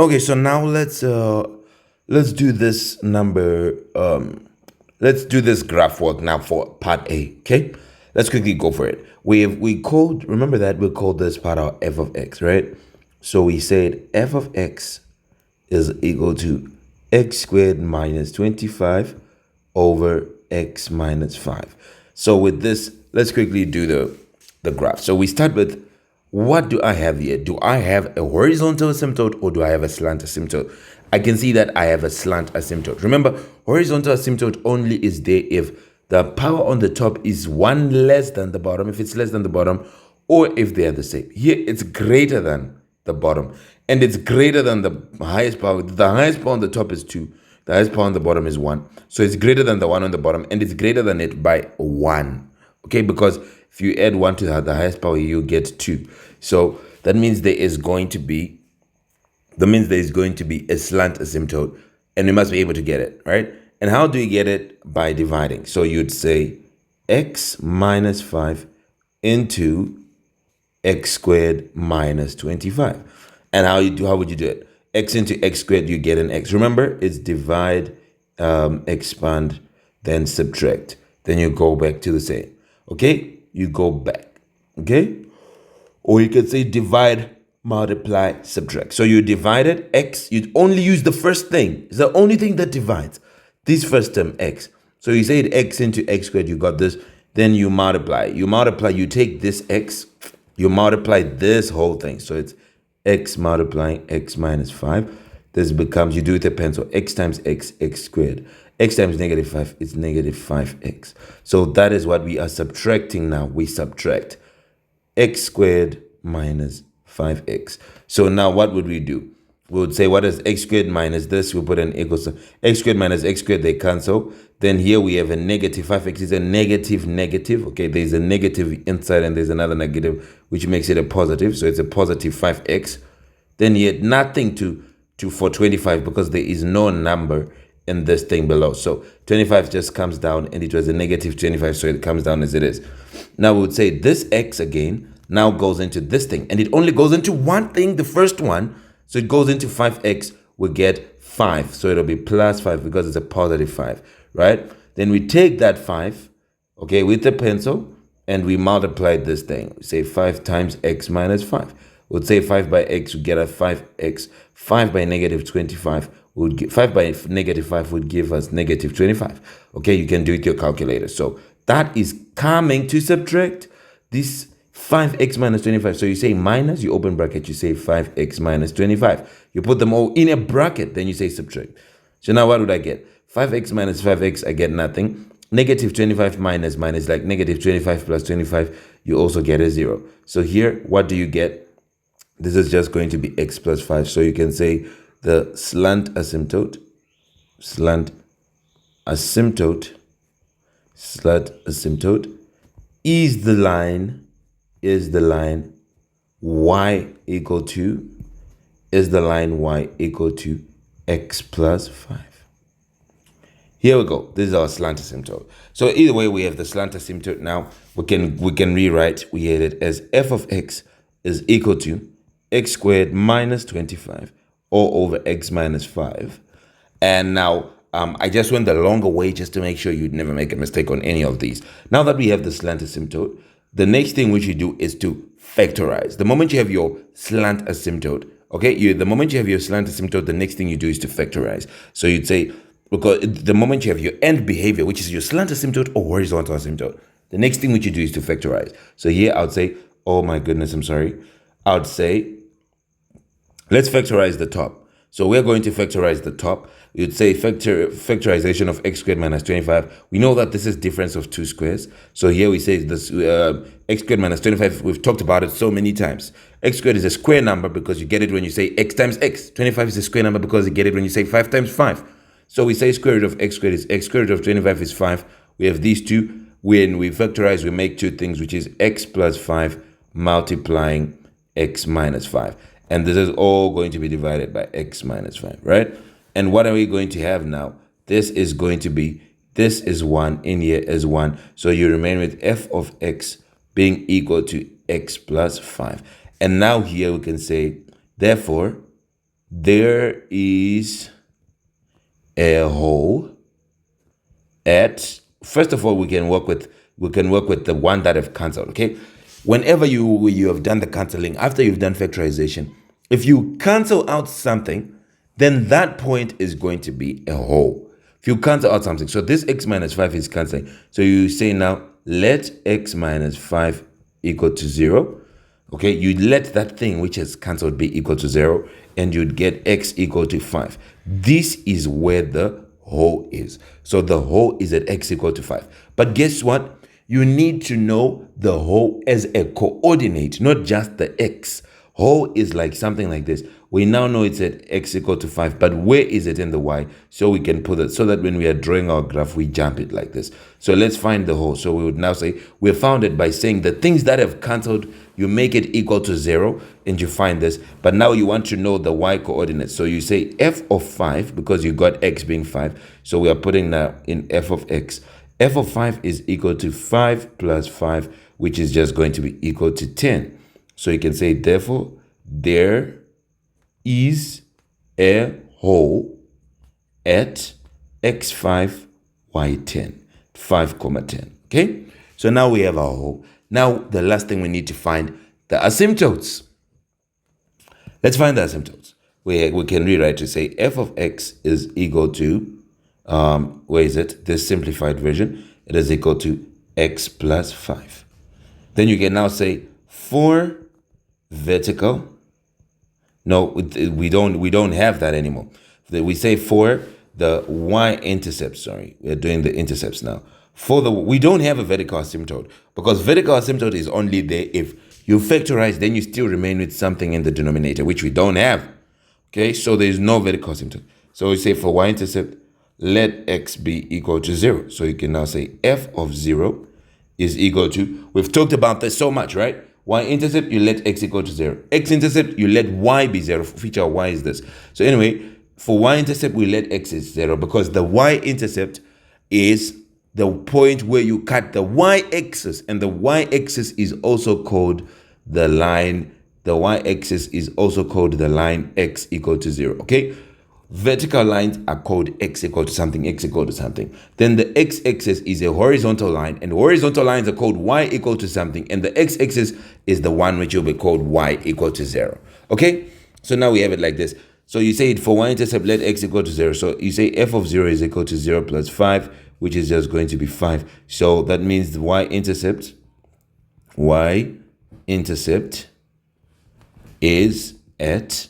Okay, so now let's do this number let's do this graph work now for part A. Okay, let's quickly go for it. We called, remember that we called this part our f of x, right? So we said f of x is equal to x squared minus 25 over x minus 5. So with this, let's quickly do the graph. So we start with, what do I have here? Do I have a horizontal asymptote or do I have a slant asymptote? I can see that I have a slant asymptote. Remember, horizontal asymptote only is there if the power on the top is one less than the bottom, if it's less than the bottom, or if they are the same. Here, it's greater than the bottom, and it's greater than the highest power. The highest power on the top is 2. The highest power on the bottom is 1. So it's greater than the one on the bottom, and it's greater than it by 1. Okay, because if you add 1 to the highest power, you get 2. So that means there is going to be a slant asymptote, and we must be able to get it, right? And how do you get it? By dividing. So you'd say x minus 5 into x squared minus 25. And how would you do it? X into x squared, you get an x. Remember, it's divide, expand, then subtract. Then you go back to the same. Okay? You go back. Okay? Or you could say divide, multiply, subtract. So you divided x, you only use the first thing. It's the only thing that divides. This first term, x. So you say x into x squared, you got this. Then you multiply. You take this x, you multiply this whole thing. So it's x multiplying x minus 5. This becomes, you do it with a pencil, x times x, x squared. X times negative 5 is negative 5x. So that is what we are subtracting now. We subtract x squared minus 5x. So now what would we do? We would say, what is x squared minus this? We'll put an equals to x squared minus x squared, they cancel. Then here we have a negative 5x is a negative negative. Okay, there's a negative inside and there's another negative, which makes it a positive. So it's a positive 5x. Then yet nothing for 25 because there is no number in this thing below. So 25 just comes down, and it was a negative 25, so it comes down as it is. Now we would say this x again now goes into this thing, and it only goes into one thing, the first one. So it goes into 5x, we get 5. So it'll be plus 5 because it's a positive 5, right? Then we take that 5, okay, with the pencil, and we multiply this thing. We say 5 times x minus 5. We'll say 5 by x, we get a 5x. 5 by negative 25 would give, 5 by negative 5 would give us negative 25. Okay, you can do it with your calculator. So that is coming to subtract this 5x minus 25. So you say minus, you open bracket, you say 5x minus 25. You put them all in a bracket, then you say subtract. So now what would I get? 5x minus 5x, I get nothing. Negative 25 minus like negative 25 plus 25, you also get a 0. So here, what do you get? This is just going to be x plus 5. So you can say the slant asymptote is the line y equal to x plus 5. Here we go. This is our slant asymptote. So either way, we have the slant asymptote. Now we can rewrite. We had it as f of x is equal to x squared minus 25 all over x minus 5. And now I just went the longer way just to make sure you'd never make a mistake on any of these. Now that we have the slant asymptote, the next thing we should do is to factorize. The moment you have your slant asymptote, okay, the moment you have your slant asymptote, the next thing you do is to factorize. So you'd say, because the moment you have your end behavior, which is your slant asymptote or horizontal asymptote, the next thing which you do is to factorize. So here I would say, oh my goodness, I'm sorry. I would say, let's factorize the top. So we're going to factorize the top. You'd say factorization of x squared minus 25. We know that this is difference of two squares. So here we say this x squared minus 25. We've talked about it so many times. X squared is a square number because you get it when you say x times x. 25 is a square number because you get it when you say 5 times 5. So we say square root of x squared is x, square root of 25 is 5. We have these two. When we factorize, we make two things, which is x plus 5 multiplying x minus 5. And this is all going to be divided by x minus 5, right? And what are we going to have now? This is 1 in here as 1. So you remain with f of x being equal to x plus 5. And now here we can say, therefore, there is a hole at, first of all, we can work with the one that have cancelled. Okay, whenever you have done the cancelling, after you've done factorization, if you cancel out something, then that point is going to be a hole. If you cancel out something, so this x minus 5 is cancelling, so you say now let x minus 5 equal to 0. Okay, you let that thing which has cancelled be equal to 0, and you'd get x equal to 5. This is where the hole is. So the hole is at x equal to 5. But guess what? You need to know the hole as a coordinate, not just the x. Hole is like something like this. We now know it's at x equal to 5, but where is it in the y? So we can put it so that when we are drawing our graph, we jump it like this. So let's find the hole. So we would now say we found it by saying the things that have cancelled, you make it equal to 0 and you find this. But now you want to know the y coordinates. So you say f of 5 because you got x being 5. So we are putting now in f of x. F of 5 is equal to 5 plus 5, which is just going to be equal to 10. So you can say, therefore, there is a hole at x5, y10, 5, 10. Okay? So now we have our hole. Now the last thing we need to find, the asymptotes. Let's find the asymptotes. We can rewrite to say f of x is equal to, where is it? This simplified version. It is equal to x plus 5. Then you can now say for vertical. No, we don't have that anymore. We say for the y-intercept, sorry, we're doing the intercepts now. We don't have a vertical asymptote because vertical asymptote is only there if you factorize, then you still remain with something in the denominator, which we don't have. Okay, so there is no vertical asymptote. So we say for y-intercept, let x be equal to 0. So you can now say f of 0 is equal to, we've talked about this so much, right? Y-intercept, you let x equal to 0. X-intercept, you let y be 0. Feature of y is this. So anyway, for y-intercept, we let x is 0 because the y-intercept is the point where you cut the y-axis, and the y-axis is also called the line. The y-axis is also called the line x equal to 0. Okay? Vertical lines are called x equal to something, x equal to something. Then the x-axis is a horizontal line, and horizontal lines are called y equal to something, and the x-axis is the one which will be called y equal to 0. Okay? So now we have it like this. So you say it for y-intercept, let x equal to 0. So you say f of 0 is equal to 0 plus 5, which is just going to be 5. So that means the y-intercept is at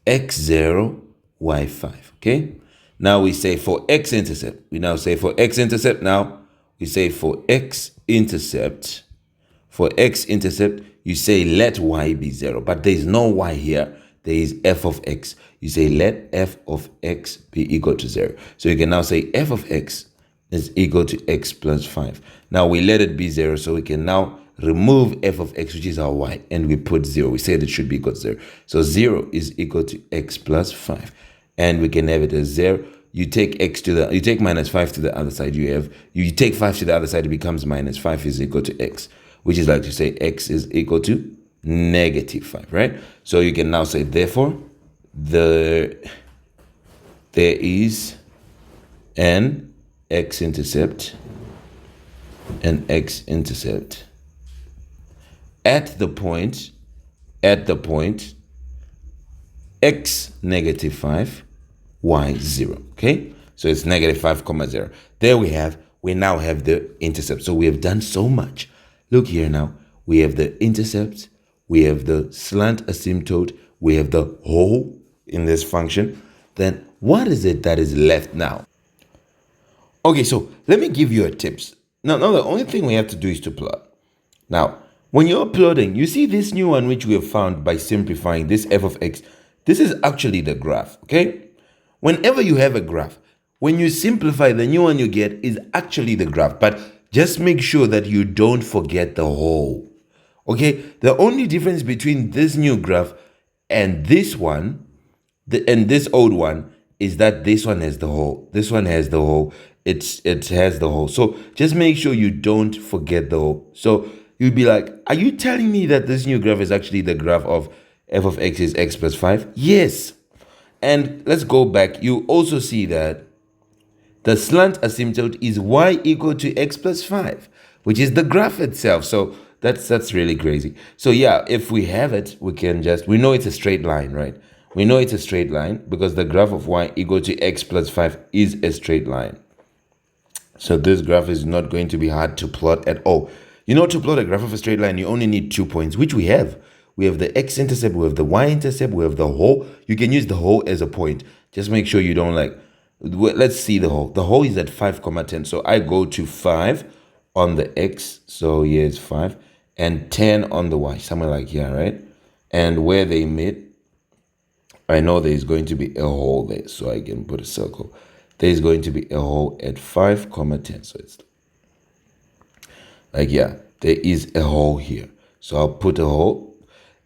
x0, y5. Okay? Now we say for x-intercept. We now say for x-intercept. Now we say for x-intercept. For x-intercept, you say let y be 0. But there is no y here. There is f of x. You say let f of x be equal to 0. So you can now say f of x is equal to x plus 5. Now we let it be 0. So we can now remove f of x, which is our y, and we put 0. We said it should be equal to 0. So 0 is equal to x plus 5. And we can have it as 0. You take you take minus 5 to the other side. You take 5 to the other side, it becomes minus 5 is equal to x, which is like to say x is equal to negative 5, right? So you can now say, therefore, there is an x-intercept at the point x negative 5, y 0. Okay, so it's negative 5, 0. There we now have the intercept. So we have done so much. Look here now. We have the intercept, we have the slant asymptote, we have the hole in this function. Then what is it that is left now? Okay, so let me give you a tips. Now the only thing we have to do is to plot. Now, when you're plotting, you see this new one which we have found by simplifying this f of x. This is actually the graph, okay? Whenever you have a graph, when you simplify, the new one you get is actually the graph. But just make sure that you don't forget the hole, okay? The only difference between this new graph and this one, and this old one, is that this one has the hole. This one has the hole. It has the hole. So just make sure you don't forget the hole. So you'd be like, are you telling me that this new graph is actually the graph of f of x is x plus 5? Yes. And let's go back. You also see that the slant asymptote is y equal to x plus 5, which is the graph itself. So that's really crazy. So yeah, if we have it, we can just, we know it's a straight line, right? We know it's a straight line because the graph of y equal to x plus 5 is a straight line. So this graph is not going to be hard to plot at all. You know, to plot a graph of a straight line, you only need 2 points, which we have. We have the x-intercept, we have the y-intercept, we have the whole. You can use the whole as a point. Just make sure you don't like, let's see the whole. The whole is at 5, 10. So I go to 5 on the x. So here's 5 and 10 on the y, somewhere like here, right? And where they meet, I know there's going to be a hole there. So I can put a circle. There's going to be a hole at 5, 10. So it's like, yeah, there is a hole here. So I'll put a hole.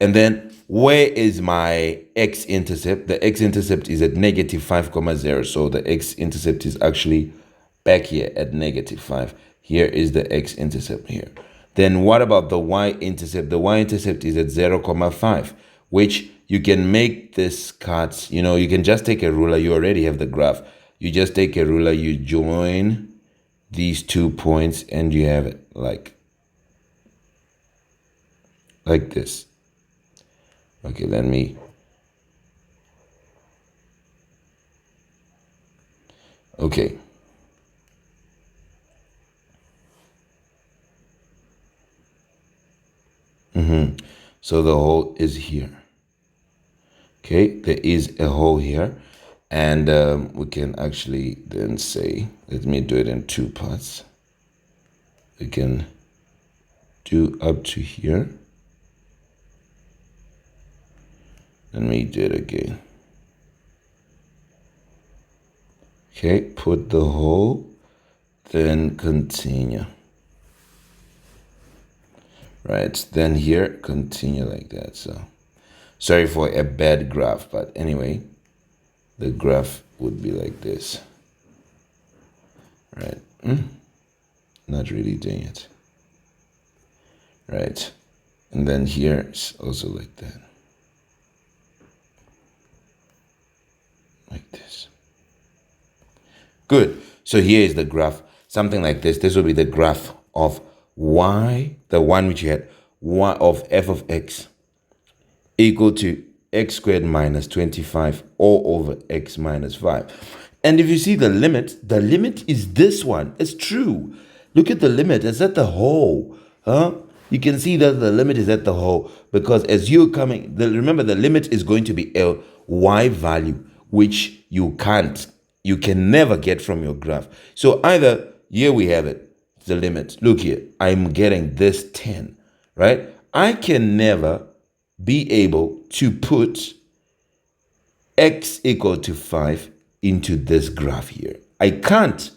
And then where is my x-intercept? The x-intercept is at negative 5, 0. So the x-intercept is actually back here at negative 5. Here is the x-intercept here. Then what about the y-intercept? The y-intercept is at 0, 5, which you can make this cut. You know, you can just take a ruler. You already have the graph. You just take a ruler, you join these 2 points, and you have it like this. Okay, let me. Okay. So the hole is here. Okay, there is a hole here. And we can actually then say, let me do it in 2 parts. We can do up to here. Let me do it again. Okay, put the hole, then continue. Right, then here, continue like that. So, sorry for a bad graph, but anyway, the graph would be like this. Right, not really doing it. Right, and then here it's also like that. Like this. Good. So here is the graph, something like this. This will be the graph of y, the one which you had, y of f of x equal to x squared minus 25 all over x minus 5. And if you see the limit is this one. It's true. Look at the limit. It's at the hole. You can see that the limit is at the hole because as you're coming, remember the limit is going to be a y value, which you can never get from your graph. So either, here we have it, the limit. Look here, I'm getting this 10, right? I can never be able to put x equal to 5 into this graph here. I can't.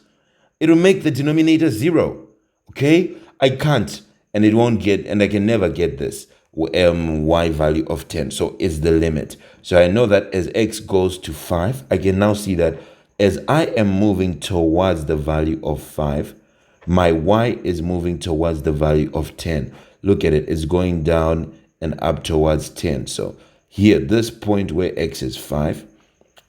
It'll make the denominator 0, okay? I can't, and it won't get, and I can never get this y value of 10. So it's the limit. So I know that as x goes to 5, I can now see that as I am moving towards the value of 5, my y is moving towards the value of 10. Look at it, it's going down and up towards 10. So here, this point where x is 5,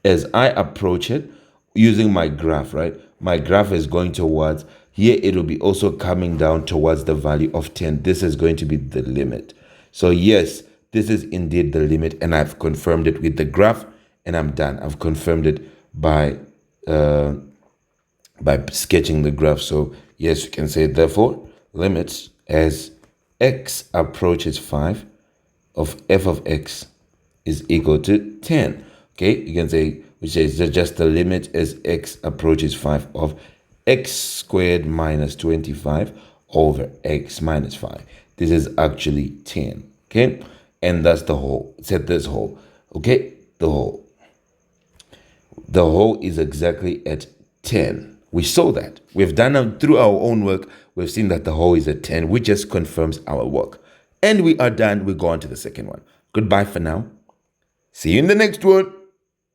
as I approach it using my graph, right? My graph is going towards, here it will be also coming down towards the value of 10. This is going to be the limit. So yes, this is indeed the limit, and I've confirmed it with the graph, and I'm done. I've confirmed it by sketching the graph. So yes, you can say therefore limits as x approaches 5 of f of x is equal to 10. Okay, you can say, which is just the limit as x approaches 5 of x squared minus 25 over x minus 5. This is actually 10, okay? And that's the whole. Set this whole, okay? The whole. The whole is exactly at 10. We saw that. We've done through our own work. We've seen that the whole is at 10, which just confirms our work. And we are done. We go on to the second one. Goodbye for now. See you in the next one.